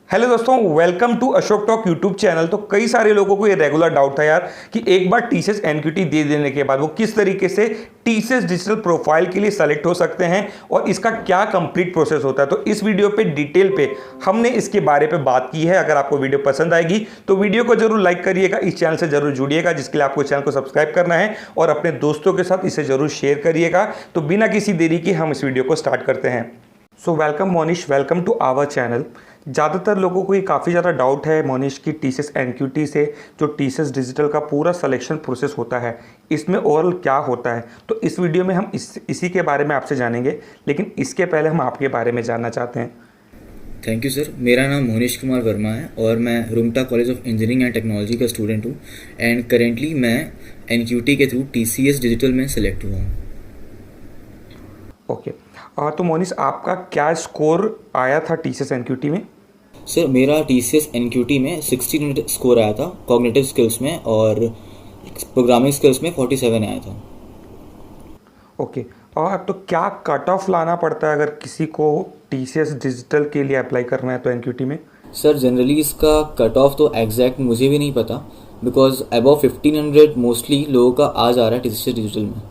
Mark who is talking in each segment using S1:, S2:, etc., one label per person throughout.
S1: Hello दोस्तों, welcome to Ashok Talk YouTube channel. तो कई सारे लोगों को ये रेगुलर डाउट था यार कि एक बार टीसीएस एनक्यूटी दे देने के बाद वो किस तरीके से टीसीएस डिजिटल प्रोफाइल के लिए सेलेक्ट हो सकते हैं और इसका क्या कंप्लीट प्रोसेस होता है। तो इस वीडियो पे डिटेल पे हमने इसके बारे पे बात की है। अगर आपको वीडियो पसंद आएगी तो वीडियो को जरूर लाइक करिएगा, इस चैनल से जरूर जुड़िएगा, जिसके लिए आपको चैनल को सब्सक्राइब करना है और अपने दोस्तों के साथ इसे जरूर शेयर करिएगा। तो बिना किसी देरी के हम इस वीडियो को स्टार्ट करते हैं। So welcome Monish, welcome to our channel. ज़्यादातर लोगों को ये काफ़ी ज़्यादा डाउट है मोनिश की टीसीएस एनक्यूटी से जो टीसीएस डिजिटल का पूरा सिलेक्शन प्रोसेस होता है इसमें ओवरऑल क्या होता है। तो इस वीडियो में हम इसी के बारे में आपसे जानेंगे, लेकिन इसके पहले हम आपके बारे में जानना चाहते हैं।
S2: Thank you sir. मेरा नाम मोनिश कुमार वर्मा है और मैं Rungta college of engineering and technology का स्टूडेंट हूँ एंड करेंटली मैं एनक्यूटी के थ्रू टीसीएस डिजिटल में सेलेक्ट हुआ हूँ।
S1: ओके, तो मोनिश आपका क्या स्कोर आया था टीसीएस एनक्यूटी में?
S2: सर मेरा टीसीएस एनक्यूटी में 1600 स्कोर आया था कॉग्निटिव स्किल्स में और प्रोग्रामिंग स्किल्स में 47 आया था।
S1: ओके, और तो क्या कट ऑफ लाना पड़ता है अगर किसी को टीसीएस डिजिटल के लिए अप्लाई करना है तो एनक्यूटी में?
S2: सर जनरली इसका कट ऑफ तो एग्जैक्ट मुझे भी नहीं पता, बिकॉज अबव 1500 मोस्टली लोगों का आ जा रहा है टीसीएस डिजिटल में।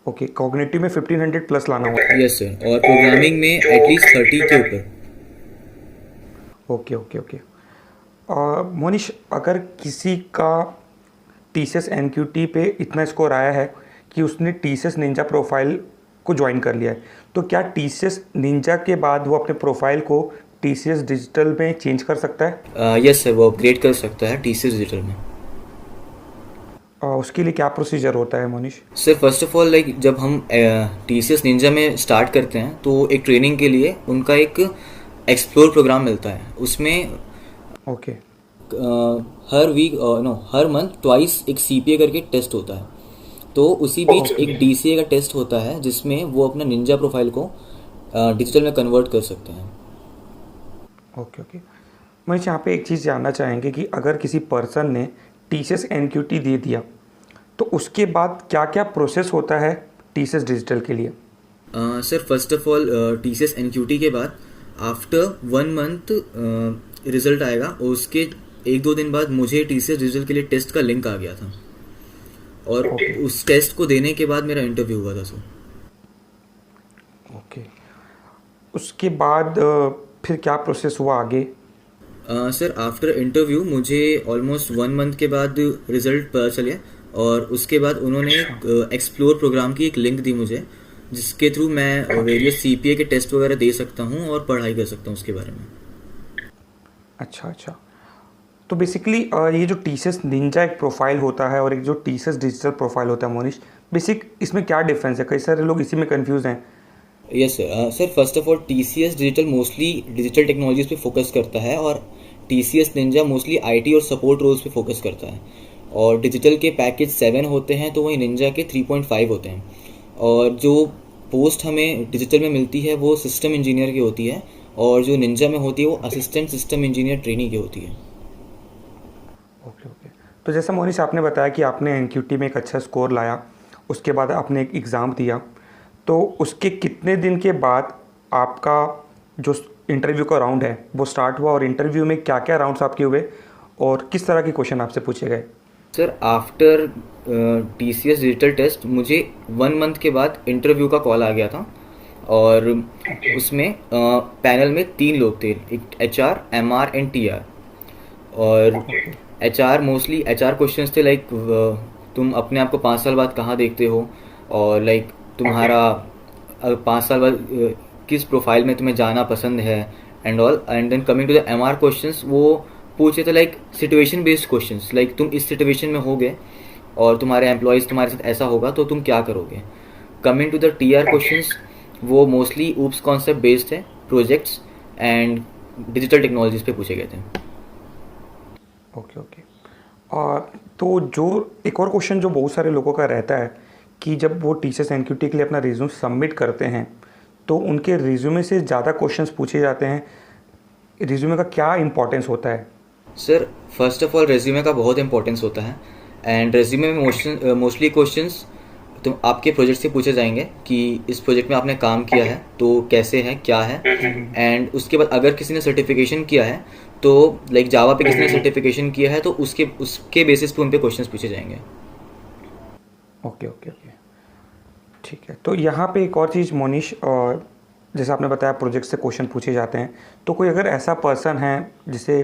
S1: ओके, कॉग्निटिव में 1500 प्लस लाना होता है?
S2: यस सर, और प्रोग्रामिंग में एटलीस्ट 30 के ऊपर।
S1: Okay okay okay. मोनिश, अगर किसी का टीसीएस एनक्यूटी पे इतना स्कोर आया है कि उसने टीसीएस निंजा प्रोफाइल को ज्वाइन कर लिया है, तो क्या टीसीएस निंजा के बाद वो अपने प्रोफाइल को टीसीएस डिजिटल में चेंज कर सकता है?
S2: यस सर, वो अपग्रेड कर सकता है टीसीएस डिजिटल में।
S1: उसके लिए क्या प्रोसीजर होता है Monish?
S2: Sir first of all like जब हम टीसीएस निंजा में स्टार्ट करते हैं तो एक ट्रेनिंग के लिए उनका एक एक्सप्लोर प्रोग्राम मिलता है। उसमें
S1: ओके,
S2: हर मंथ ट्वाइस एक सीपीए करके टेस्ट होता है। तो उसी बीच एक डीसीए का टेस्ट होता है जिसमें वो अपना निंजा प्रोफाइल को डिजिटल में कन्वर्ट कर सकते हैं।
S1: Okay okay. मोनिश, यहाँ पे एक चीज़ जानना चाहेंगे कि अगर किसी पर्सन ने टीसीएस एनक्यूटी दे दिया तो उसके बाद क्या क्या प्रोसेस होता है टीसीएस डिजिटल के लिए?
S2: Sir first of all TCS NQT के बाद आफ्टर 1 मंथ रिजल्ट आएगा और उसके 1-2 दिन बाद मुझे टीसीएस डिजिटल के लिए टेस्ट का लिंक आ गया था और उस टेस्ट को देने के बाद मेरा इंटरव्यू हुआ था सर।
S1: ओके, उसके बाद फिर क्या प्रोसेस हुआ आगे?
S2: सर आफ्टर इंटरव्यू मुझे ऑलमोस्ट 1 मंथ के बाद रिजल्ट पता चले और उसके बाद उन्होंने एक्सप्लोर प्रोग्राम की एक लिंक दी मुझे, जिसके थ्रू मैं वेरियस सीपीए के टेस्ट वगैरह दे सकता हूँ और पढ़ाई कर सकता हूँ उसके बारे में।
S1: अच्छा अच्छा। तो बेसिकली ये जो टीसीएस निंजा एक प्रोफाइल होता है और एक जो टीसीएस डिजिटल प्रोफाइल होता है मोनिश, बेसिक इसमें क्या डिफरेंस है? कई सारे लोग इसी में कंफ्यूज हैं।
S2: Yes sir. Sir first of all TCS digital mostly digital technologies पे फोकस करता है और टीसीएस निंजा मोस्टली आईटी और सपोर्ट रोल्स पे फोकस करता है। और डिजिटल के पैकेज 7 होते हैं तो वहीं निंजा के 3.5 होते हैं। और जो पोस्ट हमें डिजिटल में मिलती है वो सिस्टम इंजीनियर की होती है और जो निंजा में होती है वो असिस्टेंट सिस्टम इंजीनियर ट्रेनी की होती है।
S1: Okay okay. तो जैसा मोनिश आपने बताया कि आपने एनक्यूटी में एक अच्छा स्कोर लाया, उसके बाद आपने एक एग्ज़ाम दिया, तो उसके कितने दिन के बाद आपका जो इंटरव्यू का राउंड है वो स्टार्ट हुआ और इंटरव्यू में क्या क्या राउंड्स आपके हुए और किस तरह के क्वेश्चन आपसे पूछे गए?
S2: Sir after TCS digital test मुझे 1 मंथ के बाद इंटरव्यू का कॉल आ गया था और उसमें पैनल में 3 लोग थे, एक एचआर, एमआर एंड टीआर। और एचआर मोस्टली एचआर क्वेश्चंस थे लाइक तुम अपने आप को 5 साल बाद कहाँ देखते हो और लाइक तुम्हारा 5 साल बाद किस प्रोफाइल में तुम्हें जाना पसंद है and all. And then coming to the MR questions, वो पूछे थे like situation based questions, like तुम इस सिचुएशन में होगे और तुम्हारे एम्प्लॉयज़ तुम्हारे साथ ऐसा होगा तो तुम क्या करोगे। Coming to the TR questions, वो मोस्टली ऊप्स कॉन्सेप्ट बेस्ड है, प्रोजेक्ट्स एंड डिजिटल टेक्नोलॉजीज पे पूछे गए थे।
S1: Okay okay. तो जो एक और क्वेश्चन जो बहुत सारे लोगों का रहता है कि जब वो टीसीएस एनक्यूटी के लिए अपना रिज्यूम सबमिट करते हैं तो उनके रिज्यूमे से ज़्यादा क्वेश्चंस पूछे जाते हैं। रिज्यूमे का क्या इंपॉर्टेंस होता है?
S2: Sir first of all resume का बहुत इंपॉर्टेंस होता है एंड रेज्यूमे में मोस्टली क्वेश्चंस तो आपके प्रोजेक्ट से पूछे जाएंगे कि इस प्रोजेक्ट में आपने काम किया है तो कैसे है, क्या है, एंड उसके बाद अगर किसी ने सर्टिफिकेशन किया है तो लाइक जावा पे किसी ने सर्टिफिकेशन किया है तो उसके बेसिस पे उन पे क्वेश्चंस पूछे जाएंगे।
S1: ओके ओके ओके, ठीक है। तो यहाँ पे एक और चीज़ मोनिश, जैसे आपने बताया प्रोजेक्ट से क्वेश्चन पूछे जाते हैं, तो कोई अगर ऐसा पर्सन है जिसे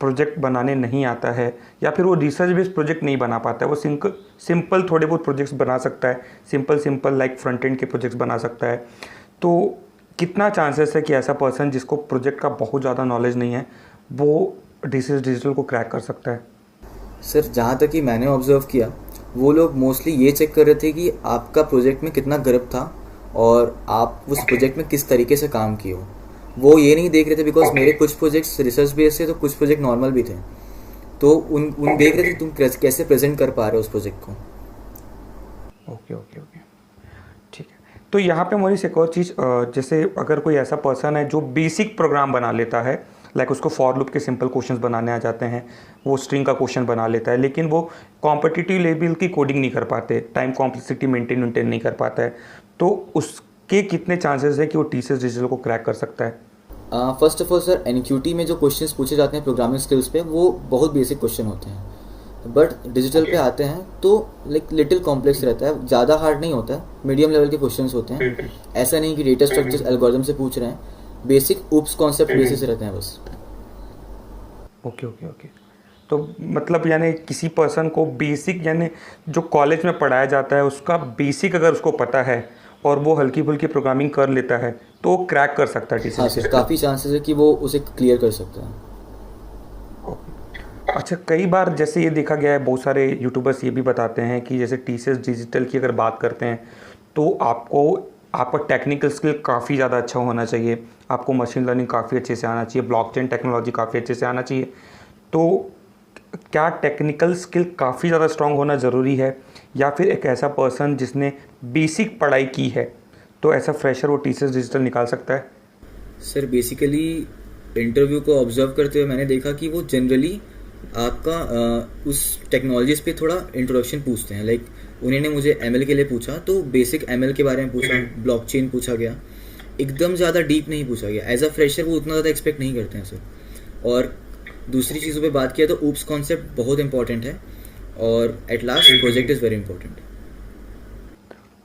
S1: प्रोजेक्ट बनाने नहीं आता है या फिर वो रिसर्च बेस्ड प्रोजेक्ट नहीं बना पाता है, वो सिंपल थोड़े बहुत प्रोजेक्ट्स बना सकता है, सिंपल लाइक फ्रंट एंड के प्रोजेक्ट्स बना सकता है, तो कितना चांसेस है कि ऐसा पर्सन जिसको प्रोजेक्ट का बहुत ज़्यादा नॉलेज नहीं है वो रिसर्च डिजिटल को क्रैक कर सकता है?
S2: सर जहाँ तक कि मैंने ऑब्जर्व किया, वो लोग मोस्टली ये चेक कर रहे थे कि आपका प्रोजेक्ट में कितना गर्व था और आप उस प्रोजेक्ट में किस तरीके से काम किए हो। वो ये नहीं देख रहे थे बिकॉज मेरे कुछ प्रोजेक्ट्स रिसर्च बेस्ड थे तो कुछ प्रोजेक्ट नॉर्मल भी थे, तो उन देख रहे थे तुम कैसे प्रेजेंट कर पा रहे हो उस प्रोजेक्ट को।
S1: ओके ओके ओके, ठीक है। तो यहाँ पे मोनिश एक और चीज़, जैसे अगर कोई ऐसा पर्सन है जो बेसिक प्रोग्राम बना लेता है, लाइक उसको फॉर लूप के सिंपल क्वेश्चंस बनाने आ जाते हैं, वो स्ट्रिंग का क्वेश्चन बना लेता है, लेकिन वो कॉम्पिटिटिव लेवल की कोडिंग नहीं कर पाते, टाइम कॉम्प्लेक्सिटी मेंटेन नहीं कर पाता है, तो उसके कितने चांसेस है कि वो टीसीएस डिजिटल को क्रैक कर सकता है?
S2: First of all sir, NQT में जो क्वेश्चंस पूछे जाते हैं प्रोग्रामिंग स्किल्स पे वो बहुत बेसिक क्वेश्चन होते हैं, बट डिजिटल पे आते हैं तो लाइक लिटिल कॉम्प्लेक्स रहता है, ज़्यादा हार्ड नहीं होता है, मीडियम लेवल के क्वेश्चंस होते हैं। ऐसा नहीं कि डेटा स्ट्रक्चर एल्गोरिथम से पूछ रहे हैं, बेसिक ऊप्स कॉन्सेप्ट बेसिस रहते हैं बस।
S1: ओके ओके ओके, तो मतलब यानी किसी पर्सन को बेसिक, यानी जो कॉलेज में पढ़ाया जाता है उसका बेसिक अगर उसको पता है और वो हल्की फुल्की प्रोग्रामिंग कर लेता है तो वो क्रैक कर सकता है टीसीएस?
S2: हाँ सर, काफ़ी चांसेस है कि वो उसे क्लियर कर सकता है।
S1: अच्छा, कई बार जैसे ये देखा गया है, बहुत सारे यूट्यूबर्स ये भी बताते हैं कि जैसे टीसीएस डिजिटल की अगर बात करते हैं तो आपका टेक्निकल स्किल काफ़ी ज़्यादा अच्छा होना चाहिए, आपको मशीन लर्निंग काफ़ी अच्छे से आना चाहिए, ब्लॉकचेन टेक्नोलॉजी काफ़ी अच्छे से आना चाहिए। तो क्या टेक्निकल स्किल काफ़ी ज़्यादा स्ट्रांग होना ज़रूरी है, या फिर एक ऐसा पर्सन जिसने बेसिक पढ़ाई की है तो ऐसा फ्रेशर वो टीसीएस डिजिटल निकाल सकता है?
S2: सर बेसिकली इंटरव्यू को ऑब्जर्व करते हुए मैंने देखा कि वो जनरली आपका उस टेक्नोलॉजीज पे थोड़ा इंट्रोडक्शन पूछते हैं। लाइक उन्होंने मुझे एमएल के लिए पूछा तो बेसिक एमएल के बारे में पूछा, ब्लॉकचेन पूछा गया, एकदम ज़्यादा डीप नहीं पूछा गया। एज अ फ्रेशर वो उतना ज़्यादा एक्सपेक्ट नहीं करते हैं सर। और दूसरी चीज़ों पे बात किया तो ऊप्स कॉन्सेप्ट बहुत इंपॉर्टेंट है, और at last project is very important.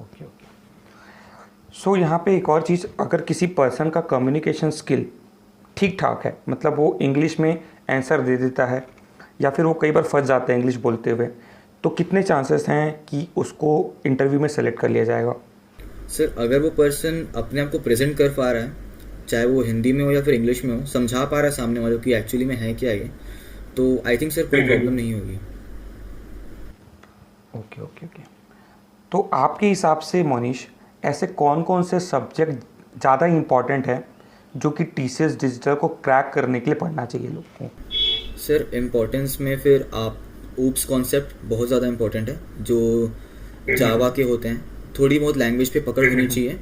S1: Okay okay, so यहाँ पे एक और चीज़, अगर किसी पर्सन का कम्युनिकेशन स्किल ठीक ठाक है, मतलब वो इंग्लिश में आंसर दे देता है या फिर वो कई बार फंस जाता है इंग्लिश बोलते हुए, तो कितने चांसेस हैं कि उसको इंटरव्यू में सेलेक्ट कर लिया जाएगा?
S2: सर अगर वो पर्सन अपने आप को प्रेजेंट कर पा रहा है, चाहे वो हिंदी में हो या फिर इंग्लिश में हो, समझा पा रहा है सामने वालों की एक्चुअली में है क्या ये, तो आई थिंक सर कोई प्रॉब्लम नहीं होगी।
S1: ओके ओके ओके, तो आपके हिसाब से मोनिश ऐसे कौन कौन से सब्जेक्ट ज़्यादा इम्पॉर्टेंट है जो कि टीसीएस डिजिटल को क्रैक करने के लिए पढ़ना चाहिए लोगों को?
S2: सर इम्पोर्टेंस में फिर आप ऊप्स कॉन्सेप्ट बहुत ज़्यादा इम्पोर्टेंट है, जो जावा के होते हैं, थोड़ी बहुत लैंग्वेज पे पकड़ होनी चाहिए,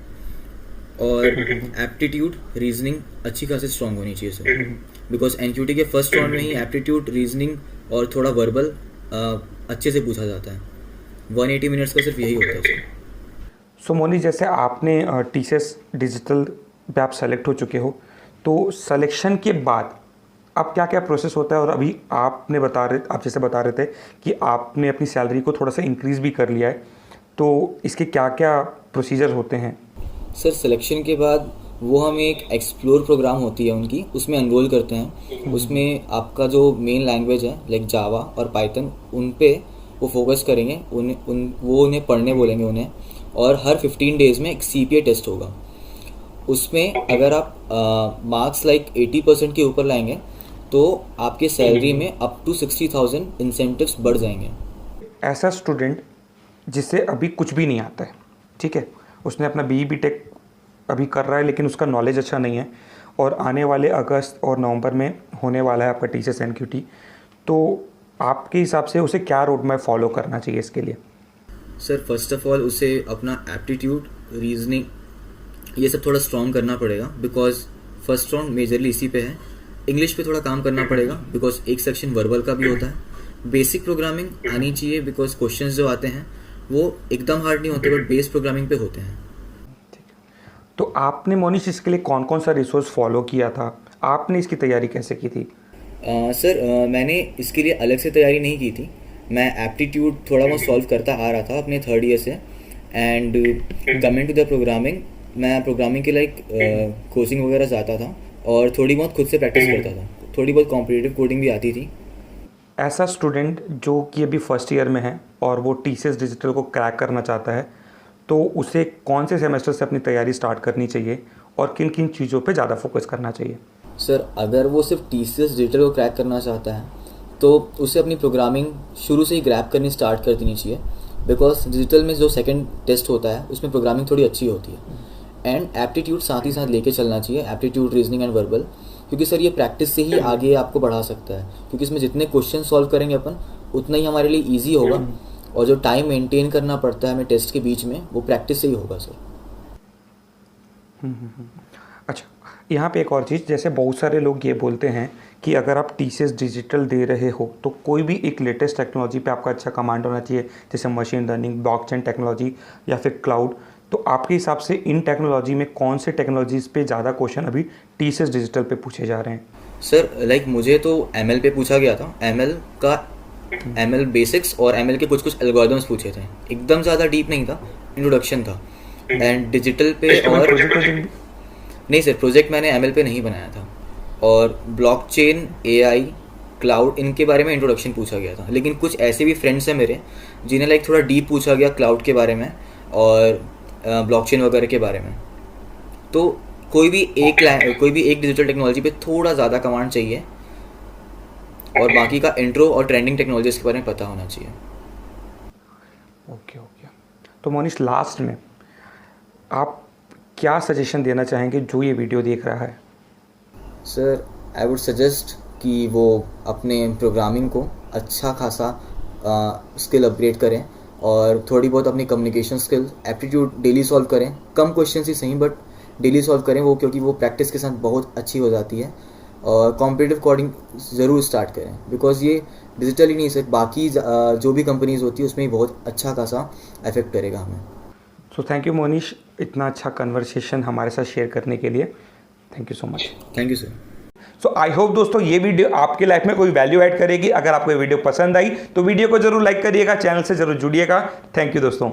S2: और एप्टीट्यूड रीजनिंग अच्छी खासी स्ट्रांग होनी चाहिए सर, बिकॉज एनक्यूटी के फर्स्ट राउंड में ही एप्टीट्यूड रीजनिंग और थोड़ा वर्बल अच्छे से पूछा जाता है। 180 मिनट्स का सिर्फ यही होता है सर।
S1: सो मोनिश, जैसे आपने टीसीएस डिजिटल पे आप सेलेक्ट हो चुके हो, तो सिलेक्शन के बाद अब क्या क्या प्रोसेस होता है? और अभी आप जैसे बता रहे थे कि आपने अपनी सैलरी को थोड़ा सा इंक्रीज़ भी कर लिया है, तो इसके क्या क्या प्रोसीजर होते हैं?
S2: सर सिलेक्शन के बाद वो हमें एक एक्सप्लोर प्रोग्राम होती है उनकी, उसमें एनरोल करते हैं। उसमें आपका जो मेन लैंग्वेज है लाइक जावा और पाइथन, उन पे वो फोकस करेंगे, वो उन्हें पढ़ने बोलेंगे उन्हें, और हर 15 डेज में एक सीपीए टेस्ट होगा। उसमें अगर आप मार्क्स लाइक 80% के ऊपर लाएंगे तो आपके सैलरी में अप टू 60,000 इंसेंटिव्स बढ़ जाएंगे।
S1: ऐसा स्टूडेंट जिसे अभी कुछ भी नहीं आता है, ठीक है, उसने अपना BE-BTech अभी कर रहा है लेकिन उसका नॉलेज अच्छा नहीं है, और आने वाले अगस्त और नवंबर में होने वाला है आपका टीसीएस एनक्यूटी, तो आपके हिसाब से उसे क्या रोड मैप फॉलो करना चाहिए इसके लिए?
S2: सर फर्स्ट ऑफ ऑल उसे अपना एप्टीट्यूड, रीजनिंग ये सब थोड़ा स्ट्रॉन्ग करना पड़ेगा, बिकॉज फर्स्ट राउंड मेजरली इसी पे है। इंग्लिश पे थोड़ा काम करना पड़ेगा बिकॉज एक सेक्शन वर्बल का भी होता है। बेसिक प्रोग्रामिंग आनी चाहिए बिकॉज क्वेश्चंस जो आते हैं वो एकदम हार्ड नहीं होते, बट बेस प्रोग्रामिंग पे होते हैं।
S1: तो आपने मोनिश इसके लिए कौन कौन सा रिसोर्स फॉलो किया था, आपने इसकी तैयारी कैसे की थी?
S2: सर, मैंने इसके लिए अलग से तैयारी नहीं की थी। मैं एप्टीट्यूड थोड़ा बहुत सॉल्व करता आ रहा था अपने थर्ड ईयर से। And coming to the programming, मैं प्रोग्रामिंग के लाइक कोचिंग वगैरह जाता था और थोड़ी बहुत खुद से प्रैक्टिस करता था। थोड़ी बहुत कॉम्पिटिटिव कोडिंग भी आती थी।
S1: ऐसा स्टूडेंट जो कि अभी फर्स्ट ईयर में है और वो टीसीएस डिजिटल को क्रैक करना चाहता है, तो उसे कौन से सेमेस्टर से अपनी तैयारी स्टार्ट करनी चाहिए और किन किन चीज़ों पे ज़्यादा फोकस करना चाहिए?
S2: सर, अगर वो सिर्फ टीसीएस डिजिटल को क्रैक करना चाहता है तो उसे अपनी प्रोग्रामिंग शुरू से ही ग्रैब करनी स्टार्ट कर देनी चाहिए। बिकॉज डिजिटल में जो सेकंड टेस्ट होता है उसमें प्रोग्रामिंग थोड़ी अच्छी होती है। एंड एप्टीट्यूड साथ ही साथ लेके चलना चाहिए, एप्टीट्यूड, रीजनिंग एंड वर्बल। क्योंकि सर ये प्रैक्टिस से ही आगे आपको बढ़ा सकता है, क्योंकि इसमें जितने क्वेश्चन सॉल्व करेंगे अपन उतना ही हमारे लिए ईजी होगा। और जो टाइम मेंटेन करना पड़ता है हमें टेस्ट के बीच में, वो प्रैक्टिस से ही होगा सर।
S1: अच्छा, यहाँ पे एक और चीज़, जैसे बहुत सारे लोग ये बोलते हैं कि अगर आप टीसीएस डिजिटल दे रहे हो तो कोई भी एक लेटेस्ट टेक्नोलॉजी पे आपका अच्छा कमांड होना चाहिए, जैसे मशीन लर्निंग, ब्लॉकचेन टेक्नोलॉजी या फिर क्लाउड। तो आपके हिसाब से इन टेक्नोलॉजी में कौन से टेक्नोलॉजीज़ पे ज़्यादा क्वेश्चन अभी टीसीएस डिजिटल पे पूछे जा रहे हैं?
S2: सर, लाइक मुझे तो एमएल पे पूछा गया था। एमएल बेसिक्स और एमएल के कुछ कुछ एल्गोरिथम्स पूछे थे। एकदम ज़्यादा डीप नहीं था, इंट्रोडक्शन था। एंड डिजिटल पे और नहीं सर, प्रोजेक्ट मैंने एमएल पे नहीं बनाया था। और ब्लॉकचेन, एआई, क्लाउड, इनके बारे में इंट्रोडक्शन पूछा गया था। लेकिन कुछ ऐसे भी फ्रेंड्स हैं मेरे जिन्हें लाइक थोड़ा डीप पूछा गया क्लाउड के बारे में और ब्लॉकचेन वगैरह के बारे में। तो कोई भी एक डिजिटल टेक्नोलॉजी पे थोड़ा ज़्यादा कमांड चाहिए और बाकी का इंट्रो और ट्रेंडिंग टेक्नोलॉजीज के बारे में पता होना चाहिए।
S1: ओके। तो मोनिश, लास्ट में आप क्या सजेशन देना चाहेंगे जो ये वीडियो देख रहा है?
S2: सर, आई वुड सजेस्ट कि वो अपने प्रोग्रामिंग को अच्छा खासा स्किल अपग्रेड करें और थोड़ी बहुत अपनी communication skill, aptitude daily solve करें। कम क्वेश्चन ही सही, बट डेली सॉल्व करें वो, क्योंकि वो प्रैक्टिस के साथ बहुत अच्छी हो जाती है। और कॉम्पिटिटिव कोडिंग ज़रूर स्टार्ट करें, बिकॉज ये डिजिटल ही नहीं, सिर्फ बाकी जो भी कंपनीज होती है उसमें ही बहुत अच्छा खासा इफेक्ट करेगा हमें।
S1: सो थैंक यू मोनिश, इतना अच्छा कन्वर्सेशन हमारे साथ शेयर करने के लिए। Thank you so much.
S2: Thank you sir.
S1: So I hope दोस्तों ये वीडियो आपके लाइफ में कोई वैल्यू ऐड करेगी। अगर आपको ये वीडियो पसंद आई तो वीडियो को जरूर लाइक करिएगा, चैनल से जरूर जुड़िएगा। थैंक यू दोस्तों।